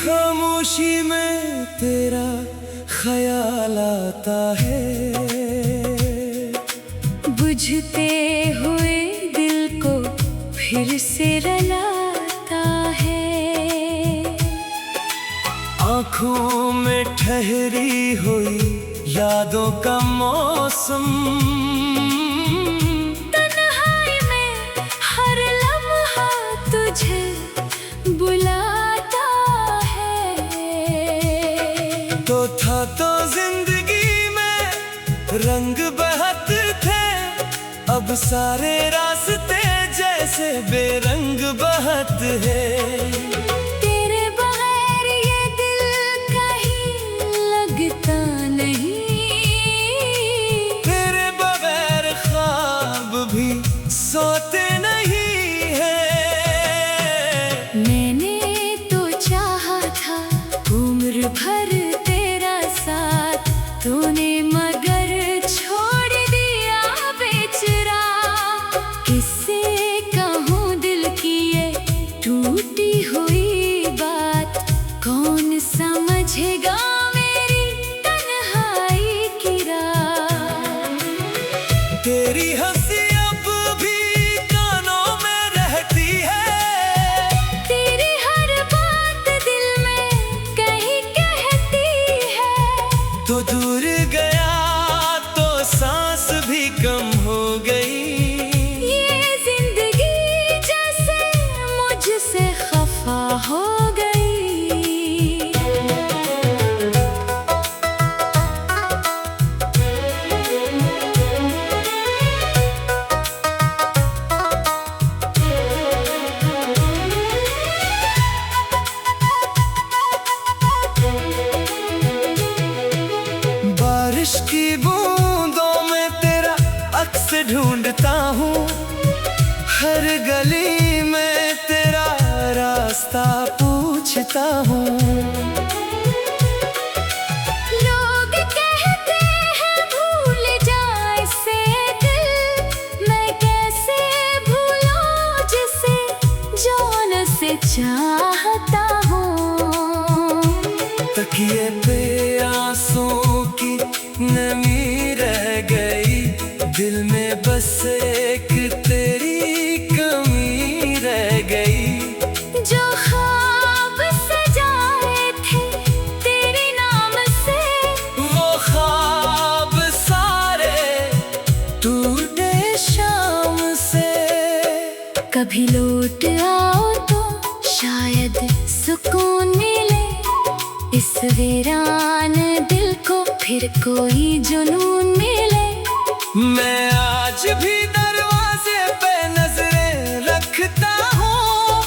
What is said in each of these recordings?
खामोशी में तेरा ख्याल आता है, बुझते हुए दिल को फिर से रुलाता है। आँखों में ठहरी हुई यादों का मौसम, तन्हाई में हर लम्हा तुझे बुलाता है। तो था तो जिंदगी में रंग बहत थे, अब सारे रास्ते जैसे बेरंग बहत है। तेरे बगैर ये दिल कहीं लगता नहीं, तेरे बगैर ख्वाब भी सोते नहीं है। मैंने तो चाहा था उम्र भर तेरा साथ, तूने मगर छोड़ दिया बेचरा। किससे कहूँ दिल की ये टूटी हुई बात, कौन समझेगा मेरी तन्हाई की रात। तेरी हंसी अब भी कानों में रहती है, तेरी हर बात दिल में कहीं कहती है। तो दूर गया तो सांस भी कम हो गई। ये जिंदगी जैसे मुझसे खफा हो गई। बारिश की बूंदों में तेरा अक्स ढूंढता हूँ, हर गली में तेरा रास्ता पूछता हूँ। लोग कहते हैं भूल जाए से दिल, मैं कैसे भूलूं जिसे जान से चाहता हूँ। तकिए पे आंसुओं की नमी रह गई, दिल में बस एक तेरी कमी रह गई। जो ख्वाब सजाए थे तेरे नाम से, वो ख्वाब सारे टूटे शाम से। कभी लौट आओ तो शायद सुकून मिले, इस वीरान दिल को फिर कोई जुनून मिले। मैं आज भी दरवाजे पे नजरें रखता हूँ,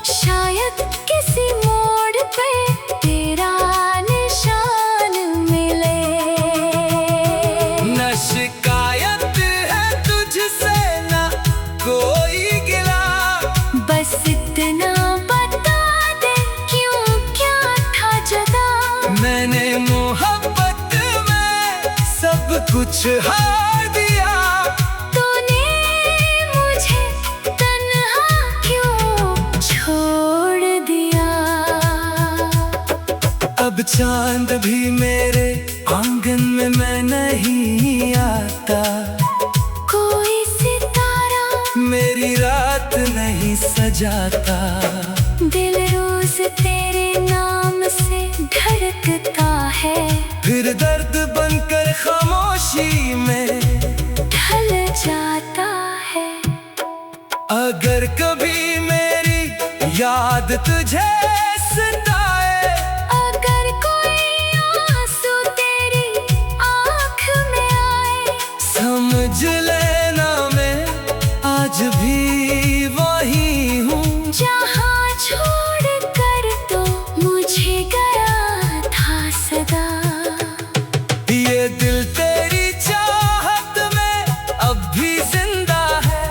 शायद किसी मोड़ पे तेरा निशान मिले। न शिकायत है तुझसे न कोई गिला, बस इतना बता दे क्यों क्या था जुदा। मैंने मोहब्बत में सब कुछ हार दिया। तूने मुझे तन्हा क्यों छोड़ दिया। अब चांद भी मेरे आंगन में मैं नहीं आता, कोई सितारा मेरी रात नहीं सजाता। दिल रोज तेरे नाम से धड़कता है, फिर दर्द बनकर खामोशी में ढल जाता है। अगर कभी मेरी याद तुझे सताए, अगर कोई आंसू तेरी आँख में आए, समझ लेना मैं आज भी वही हूँ जहाँ छोड़ कर तो मुझे गया था सदा। ये दिल तेरी चाहत में अब भी जिंदा है,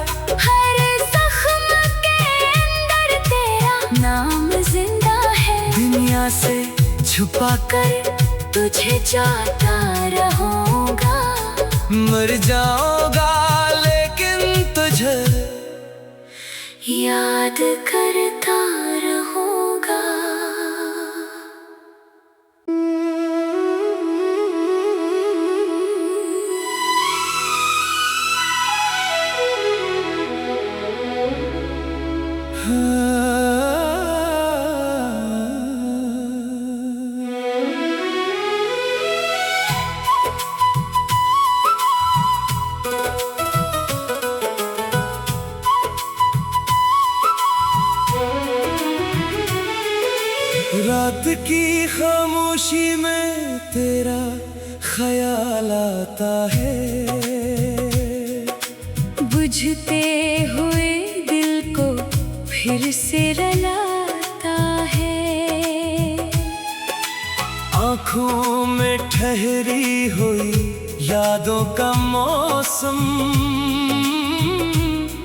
हर जख्म के अंदर तेरा नाम जिंदा है। दुनिया से छुपा कर तुझे जाता रहूंगा, मर जाऊंगा लेकिन तुझे याद करता रहूंगा। खामोशी में तेरा ख्याल आता है। बुझते हुए दिल को फिर से रुलाता है। आँखों में ठहरी हुई यादों का मौसम,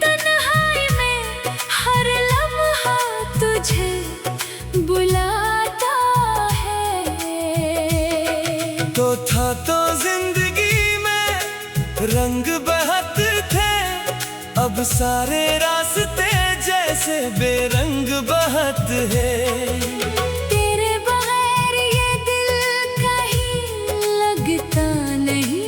तन्हाई में हर लम्हा तुझे बुलाता है। तो था तो जिंदगी में रंग बहते थे, अब सारे रास्ते जैसे बेरंग बहत है। तेरे बगैर ये दिल कहीं लगता नहीं,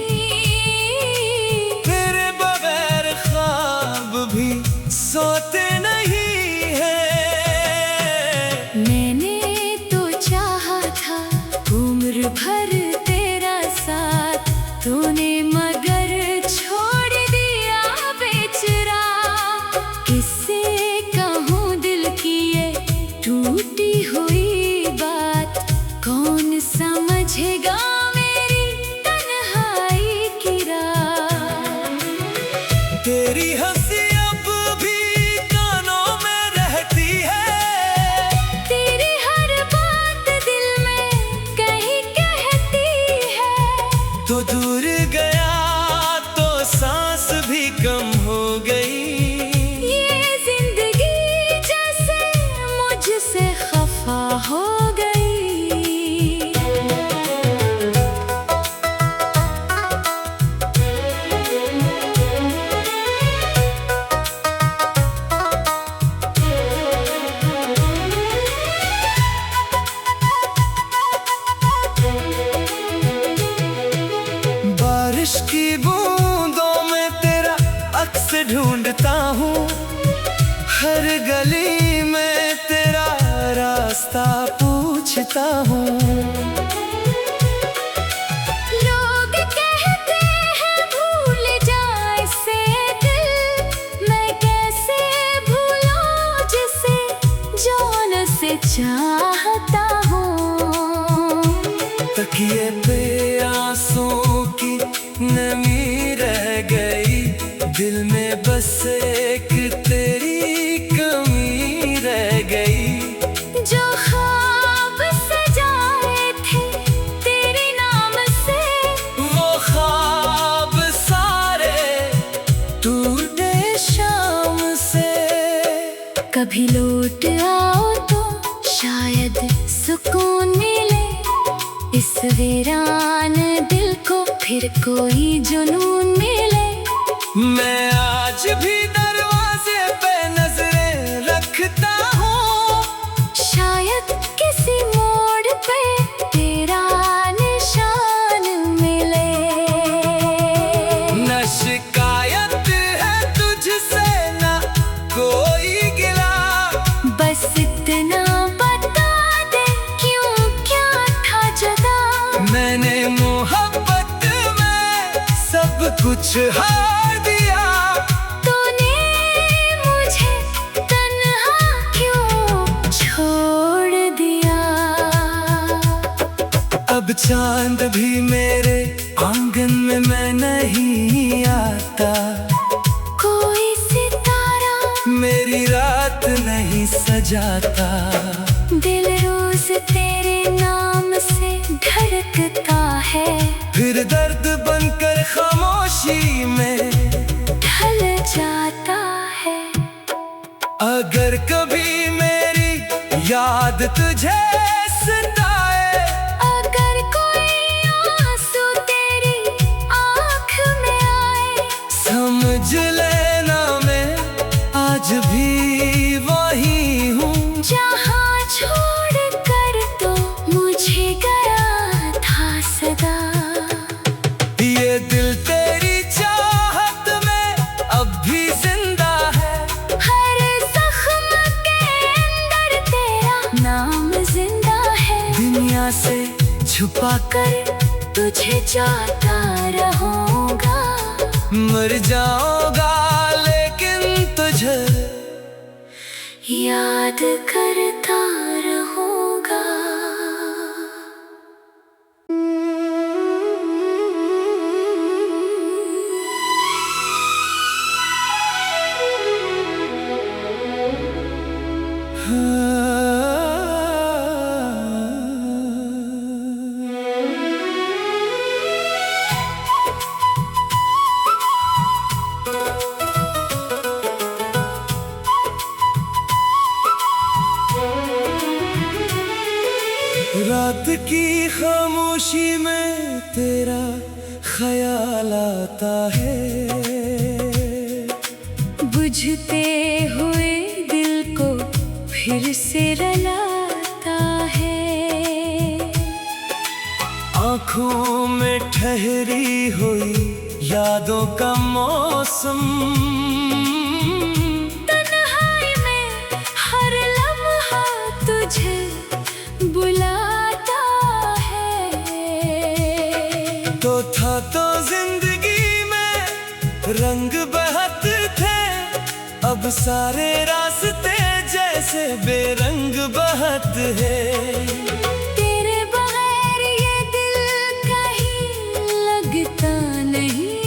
तेरे बगैर ख्वाब भी सोते नहीं है। मैंने तो चाहा था उम्र भर तेरा साथ, तूने मगर छोड़ दिया बेचरा। किससे कहूँ दिल की ये टूटी हुई बात, कौन समझेगा मेरी तन्हाई की रात। तेरी हंसी अब भी कानों में रहती है, तेरी हर बात दिल में कहीं कहती है। तो दूर गया तो सांस भी कम हो गई। ये जिंदगी जैसे मुझसे खफा हो गई। बारिश की बूंदों में तेरा अक्स ढूंढता हूँ, हर गली में तेरा रास्ता पूछता हूँ। लोग कहते हैं भूल जाए से दिल, मैं कैसे भूलूं जिसे जान से चाहता हूँ। तकिए पे आंसू की नमी रह गई, दिल में बस एक तेरी कमी रह गई। जो ख्वाब सजाए थे तेरे नाम से, वो ख्वाब सारे टूटे शाम से। कभी लौट आओ तो शायद सुकून मिले, इस वीरान दिल को फिर कोई जुनून मिले। मैं आज भी दरवाजे पे नजरें रखता हूँ, शायद किसी मोड़ पे तेरा निशान मिले। न शिकायत है तुझसे न कोई गिला, बस इतना बता दे क्यों क्या था जुदा। मैंने मोहब्बत में सब कुछ हार दिया। तूने मुझे तन्हा क्यों छोड़ दिया। अब चांद भी मेरे आंगन में मैं नहीं आता, कोई सितारा मेरी रात नहीं सजाता। दिल रोज तेरे नाम से धड़कता है, फिर दर्द बनकर खामोशी में ढल जाता है। अगर कभी मेरी याद तुझे सताए, अगर कोई आंसू तेरी आँख में आए, समझ लेना मैं आज भी वही हूँ जहाँ छोड़ कर तो मुझे गया था सदा। ये दिल तेरी चाहत में अब भी जिंदा है, हर जख्म के अंदर तेरा नाम जिंदा है। दुनिया से छुपा कर तुझे जाता रहूंगा, मर जाऊंगा लेकिन तुझे याद करता रहूंगा। रात की खामोशी में तेरा ख्याल आता है, बुझते हुए दिल को फिर से रुलाता है। आँखों में ठहरी हुई यादों का मौसम, तन्हाई में हर लम्हा तुझे बुलाता है। तो था तो जिंदगी में रंग बहत थे, अब सारे रास्ते जैसे बेरंग बहत है। तेरे बगैर ये दिल कहीं लगता नहीं,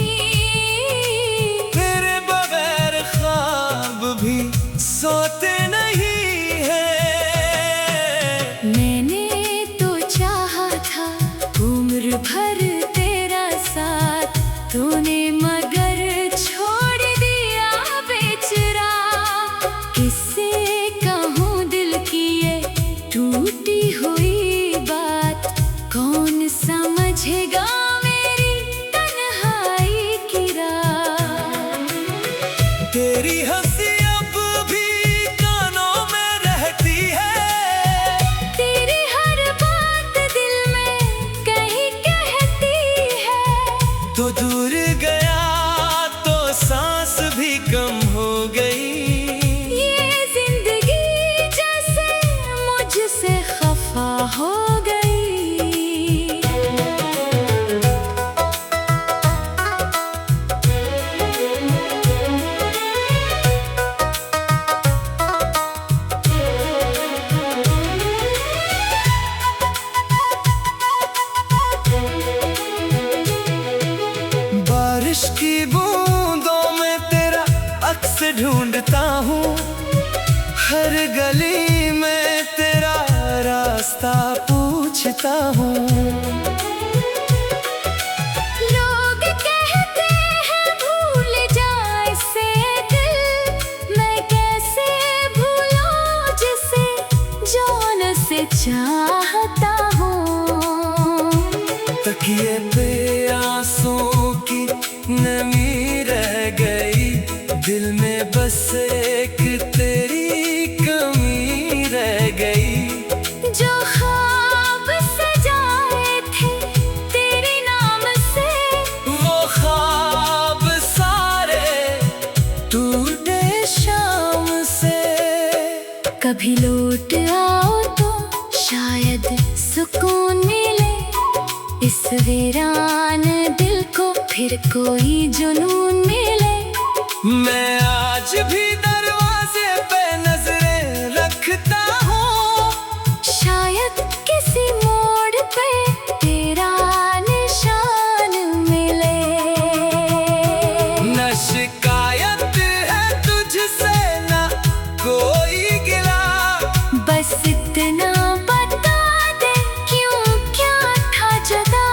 तेरे बगैर ख्वाब भी सोते नहीं है। मैंने तो चाहा था उम्र भर तेरा साथ, तूने मगर छोड़ दिया बेचरा। किससे कहूँ दिल की ये टूटी हुई बात, कौन समझेगा मेरी तन्हाई की रात। तेरी हंसी अब भी कानों में रहती है, तेरी हर बात दिल में कहीं कहती है। तो दूर गया तो सांस भी कम हो गई। ये जिंदगी जैसे मुझसे खफा हो गई। बारिश की बूंदों में तेरा अक्स ढूंढता हूँ, हर गली में तेरा रास्ता पूछता हूँ। लोग कहते हैं भूल जाए से दिल, मैं कैसे भूलूं जिसे जान से चाहता हूँ। तकिए पे आंसुओं की नमी रह गई, दिल में बस एक तेरी कमी रह गई। जो ख्वाब सजाए थे तेरे नाम से, वो ख्वाब सारे टूटे शाम से। कभी लौट आओ तो शायद सुकून मिले, इस वीरान दिल को फिर कोई जुनून मिले। मैं आज भी दरवाजे पे नजरें रखता हूँ, शायद किसी मोड़ पे तेरा निशान मिले। न शिकायत है तुझसे न कोई गिला, बस इतना बता दे क्यों क्या था जुदा।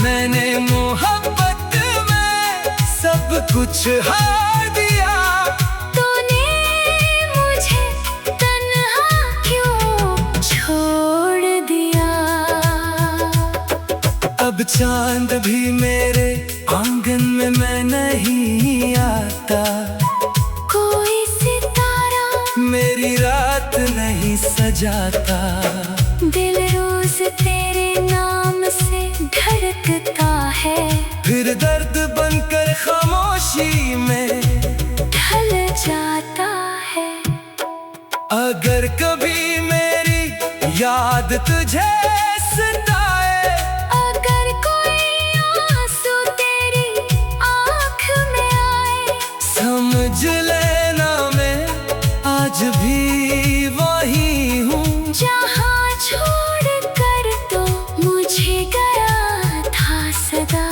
मैंने मोहब्बत में सब कुछ हार दिया। तूने मुझे तन्हा क्यों छोड़ दिया। अब चांद भी मेरे आंगन में मैं नहीं आता, कोई सितारा मेरी रात नहीं सजाता। दिल रोज तेरे नाम से धड़कता है, फिर दर्द बनकर खामोशी में ढल जाता है। अगर कभी मेरी याद तुझे सताए, अगर कोई आंसू तेरी आँख में आए, समझ लेना मैं आज भी वही हूँ जहाँ छोड़ कर तो मुझे गया था सदा।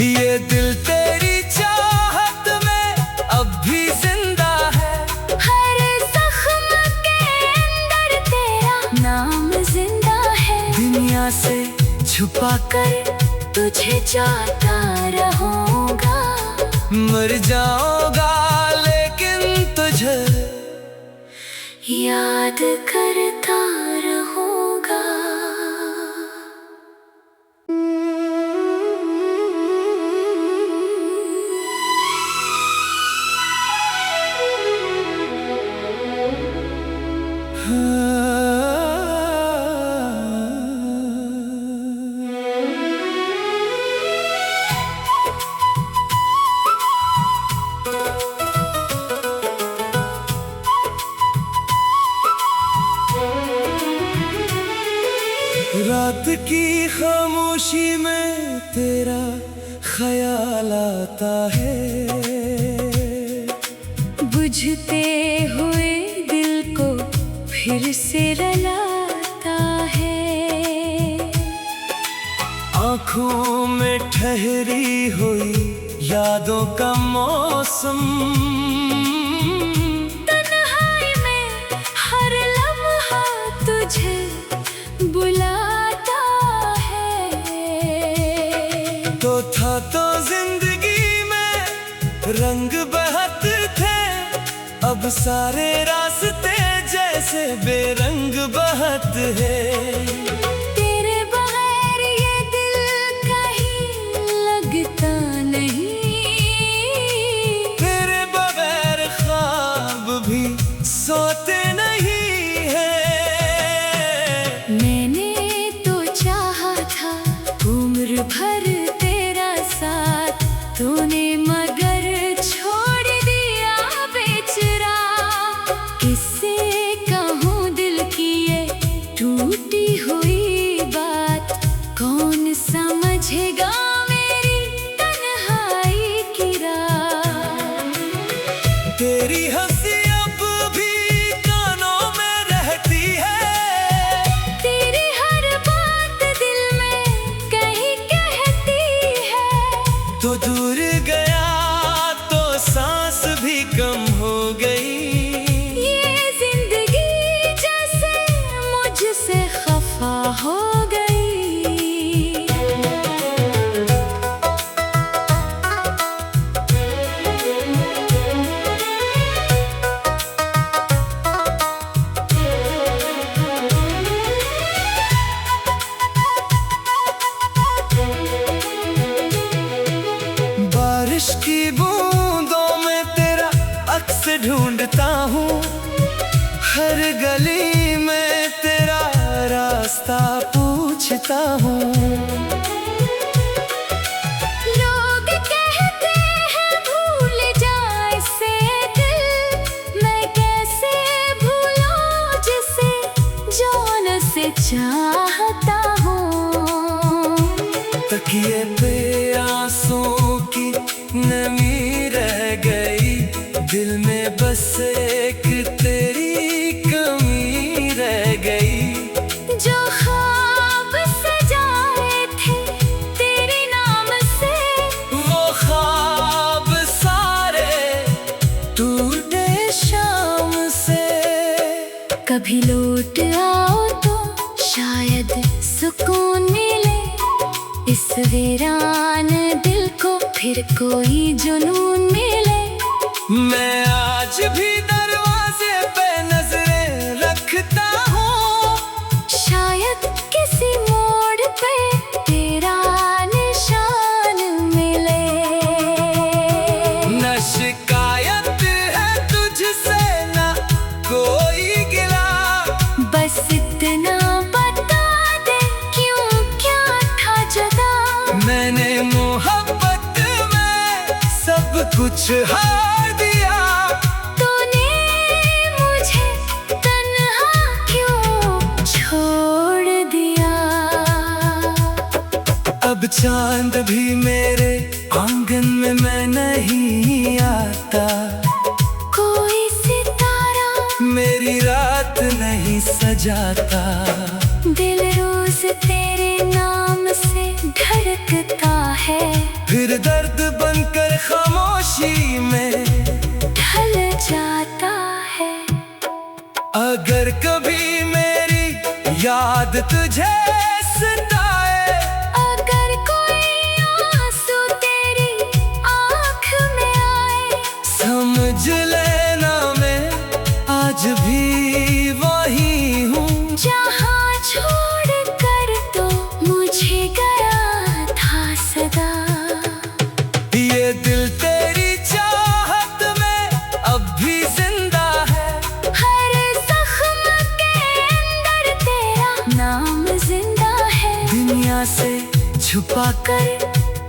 ये दिल तेरी चाहत में अब भी जिंदा है, हर जख्म के अंदर तेरा नाम जिंदा है। दुनिया से छुपा कर तुझे जाता रहूंगा, मर जाऊंगा लेकिन तुझे याद करता रहूंगा। रात की खामोशी में तेरा ख्याल आता है, बुझते हुए दिल को फिर से रुलाता है। आँखों में ठहरी हुई यादों का मौसम, तन्हाई में हर लम्हा तुझे बुलाता है। तो था तो जिंदगी में रंग बहते थे, अब सारे रास्ते जैसे बेरंग बहत है। तेरे बगैर ये दिल कहीं लगता नहीं, तेरे बगैर ख्वाब भी सोते नहीं है। मैंने तो चाहा था उम्र भर तेरा साथ, तूने मगर छोड़ दिया बेचरा। किससे कहूँ दिल की ये टूटी हुई बात, कौन समझेगा मेरी तन्हाई की रात। तेरी हंसी अब भी कानों में रहती है, तेरी हर बात दिल में कहीं कहती है। तो दूर गया तो सांस भी कम हो गई। ये जिंदगी जैसे मुझसे खफा हो गई। बारिश की बूंदों में तेरा अक्स ढूंढता हूँ, हर गली में तेरा रास्ता पूछता हूँ। लोग कहते हैं भूल जाए से दिल, मैं कैसे भूलूं जिसे जान से चाहता हूँ। तकिए पे आंसू की नमी रह गई, दिल में बस एक तेरी कमी रह गई। जो ख्वाब सजाए थे तेरे नाम से, वो ख्वाब सारे टूटे शाम से। कभी लौट आओ तो शायद सुकून मिले, इस वीरान दिल को फिर कोई जुनून मिले। मैं आज भी दरवाजे पे नजरें रखता हूँ, शायद किसी मोड़ पे तेरा निशान मिले। न शिकायत है तुझसे न कोई गिला, बस इतना बता दे क्यों क्या था जुदा। मैंने मोहब्बत में सब कुछ हार दिया। तूने मुझे तन्हा क्यों छोड़ दिया। अब चांद भी मेरे आंगन में मैं नहीं आता, कोई सितारा मेरी रात नहीं सजाता। दिल रोज तेरे नाम से धड़कता है, फिर दर्द बनकर खामोशी में ढल जाता है। अगर कभी मेरी याद तुझे सताए, अगर कोई आंसू तेरी आँख में आए, समझ लेना मैं आज भी वही हूँ जहाँ छोड़ कर तो मुझे गया था सदा। ये दिल तेरी चाहत में अब भी जिंदा है, हर जख्म के अंदर तेरा नाम जिंदा है। दुनिया से छुपा कर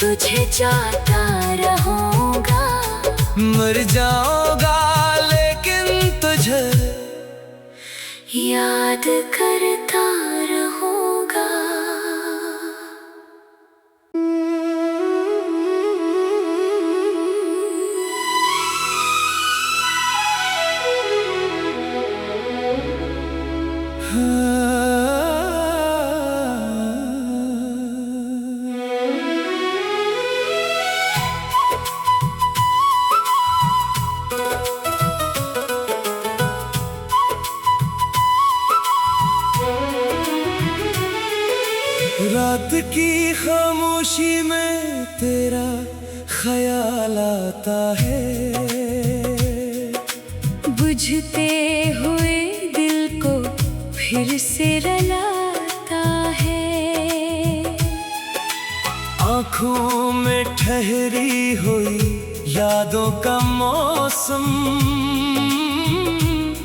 तुझे चाहता रहूंगा, मर जाऊंगा लेकिन तुझे याद करता रहूंगा। रात की खामोशी में तेरा ख्याल आता है, बुझते हुए दिल को फिर से रुलाता है। आँखों में ठहरी हुई यादों का मौसम,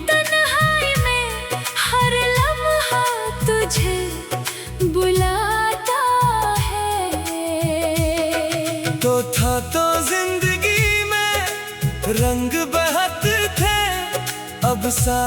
तन्हाई में हर लम्हा तुझे बुलाता है। तो था तो जिंदगी में रंग बहत थे, अब सा